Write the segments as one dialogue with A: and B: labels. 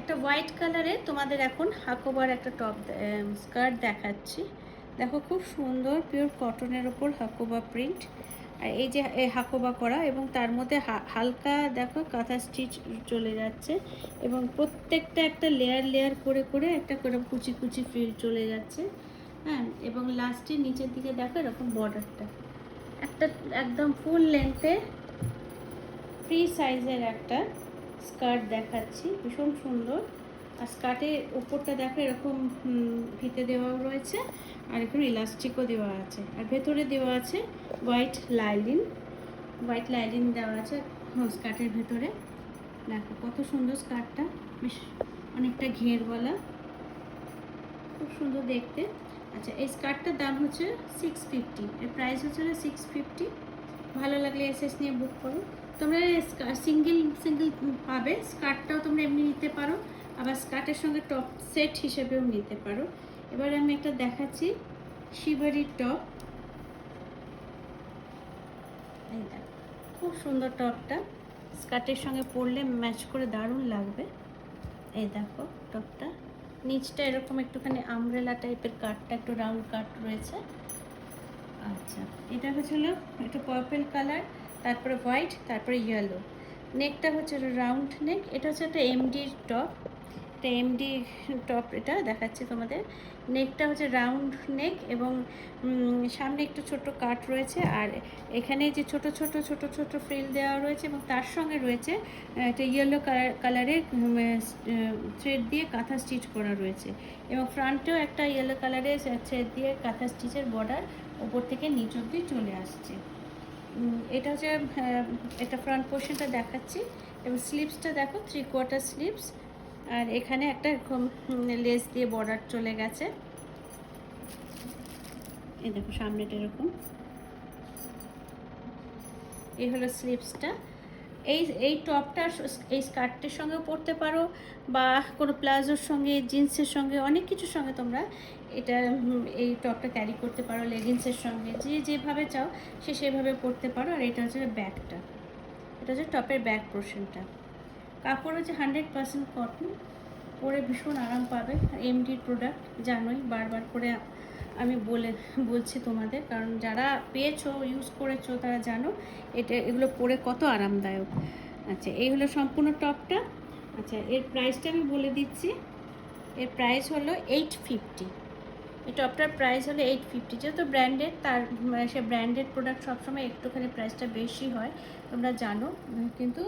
A: একটা হোয়াইট কালারে তোমাদের এখন হাকোবার একটা টপ স্কার্ট দেখাচ্ছি। দেখো খুব সুন্দর পিওর কটনের ওপর হাকোবা প্রিন্ট, আর এই যে হাকোবা করা এবং তার মধ্যে হালকা দেখো কাঁথা স্টিচ চলে যাচ্ছে এবং প্রত্যেকটা একটা লেয়ার লেয়ার করে করে একটা করে কুচি কুচি ফিল চলে যাচ্ছে। হ্যাঁ, এবং লাস্টে নিচের দিকে দেখো এরকম বর্ডারটা একটা একদম ফুল লেন্থে ফ্রি সাইজের একটা স্কার্ট দেখাচ্ছি, ভীষণ সুন্দর। আর স্কার্টের উপরটা দেখো এরকম ফিতে দেওয়াও রয়েছে আর এখানে ইলাস্টিকও দেওয়া আছে, আর ভেতরে দেওয়া আছে হোয়াইট লাইলিন দেওয়া আছে স্কার্টের ভেতরে। দেখো কত সুন্দর স্কার্টটা, বেশ অনেকটা ঘেরওয়ালা, খুব সুন্দর দেখতে। আচ্ছা, এই স্কার্টটার দাম হচ্ছে 650, এর প্রাইস হচ্ছে 650। ভালো লাগলে এসএস নিয়ে বুক করো। তোমরা সিঙ্গেল পাবে, স্কার্টটাও তোমরা এমনি নিতে পারো, আবার স্কার্টের সঙ্গে টপ সেট হিসেবেও নিতে পারো। এবার আমি একটা দেখাচ্ছি শিবারির টপ। এই দেখো খুব সুন্দর টপটা, স্কার্টের সঙ্গে পরলে ম্যাচ করে দারুণ লাগবে। এই দেখো টপটা, নিচটা এরকম একটুখানি আমব্রেলা টাইপের কাটটা, একটু রাউন্ড কাট রয়েছে। আচ্ছা, এটা হচ্ছিল একটু পার্পল কালার, তারপরে হোয়াইট, তারপরে ইয়েলো। নেকটা হচ্ছে রাউন্ড নেক। এটা হচ্ছে একটা এমডির টপ, একটা এমডি টপ এটা দেখাচ্ছি তোমাদের। নেকটা হচ্ছে রাউন্ড নেক এবং সামনে একটু ছোট কাট রয়েছে, আর এখানে যে ছোট ছোট ফ্রিল দেওয়া রয়েছে এবং তার সঙ্গে রয়েছে একটা ইয়েলো কালারের থ্রেড দিয়ে কাঁথা স্টিচ করা রয়েছে এবং ফ্রন্টেও একটা ইয়েলো কালারের থ্রেড দিয়ে কাঁথা স্টিচের বর্ডার ওপর থেকে নিচ অবধি চলে আসছে। এটা হচ্ছে এটা ফ্রন্ট পোর্শনটা দেখাচ্ছি এবং স্লিভসটা দেখো 3/4 স্লিভস, আর এখানে একটা এরকম লেস দিয়ে বর্ডার চলে গেছে। এই দেখো সামনেটা এরকম, এই হলো স্লিভসটা। এই টপটা এই স্কার্টের সঙ্গেও পরতে পারো বা কোনো প্লাজোর সঙ্গে, জিন্সের সঙ্গে, অনেক কিছুর সঙ্গে তোমরা এটা এই টপটা ক্যারি করতে পারো, লেগিংসের সঙ্গে, যে যেভাবে চাও সে সেভাবে পরতে পারো। আর এটা হচ্ছে ব্যাকটা, এটা হচ্ছে টপের ব্যাক পোর্শনটা। কাপড় হচ্ছে 100% কটন, পরে ভীষণ আরাম পাবে। এমডির প্রোডাক্ট জানোই, বারবার করে আমি বলছি তোমাদের, কারণ যারা পেয়েছো, ইউজ করেছো, তারা জানো এগুলো পরে কত আরামদায়ক। আচ্ছা, এই হলো সম্পূর্ণ টপটা। আচ্ছা, এর প্রাইসটা আমি বলে দিচ্ছি। এর প্রাইস হলো 850। এই টপটার প্রাইস হলো 850। যেহেতু ব্র্যান্ডেড, তার সে ব্র্যান্ডেড প্রোডাক্ট সবসময় একটুখানি প্রাইসটা বেশি হয়, তোমরা জানো, কিন্তু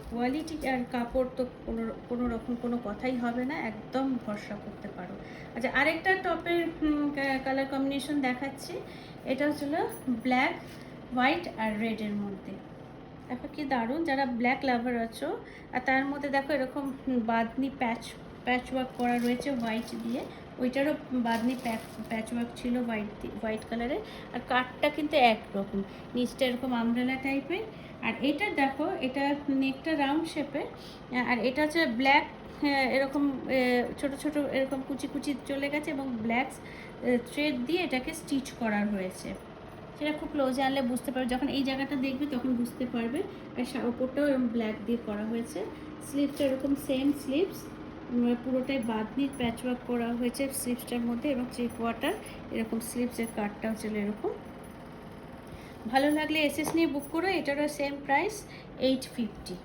A: কোয়ালিটি আর কাপড় তো কোনো রকম কোনো কথাই হবে না, একদম ভরসা করতে পারো। আচ্ছা, আরেকটা টপের কালার কম্বিনেশন দেখাচ্ছি। এটা হচ্ছিল ব্ল্যাক, হোয়াইট আর রেডের মধ্যে। দেখো কি দারুণ, যারা ব্ল্যাক লাভার আছো। আর তার মধ্যে দেখো এরকম বাঁধনি প্যাচ ওয়ার্ক করা রয়েছে হোয়াইট দিয়ে, ওইটারও বাঁধনি প্যাচ ওয়ার্ক ছিল হোয়াইট কালারের। আর কাটটা কিন্তু একরকম, নিচটা এরকম আমব্রেলা টাইপের। আর এটা দেখো, এটা নেকটা রাউন্ড শেপের, আর এটা হচ্ছে ব্ল্যাক, এরকম ছোট ছোট এরকম কুচি কুচি চলে গেছে এবং ব্ল্যাক থ্রেড দিয়ে এটাকে স্টিচ করা হয়েছে। সেটা খুব ক্লোজে আনলে বুঝতে পারবে, যখন এই জায়গাটা দেখবে তখন বুঝতে পারবে। আর ওপরটাও এরকম ব্ল্যাক দিয়ে করা হয়েছে। স্লিভসটা এরকম সেম স্লিভস, পুরোটাই বাঁধনির প্যাচওয়ার্ক করা হয়েছে স্লিভসটার মধ্যে এবং 3/4 এরকম স্লিভসের কাটটা হচ্ছে এরকম। ভালো লাগলে এসএস নিয়ে বুক করো, এটারও সেম প্রাইস 850।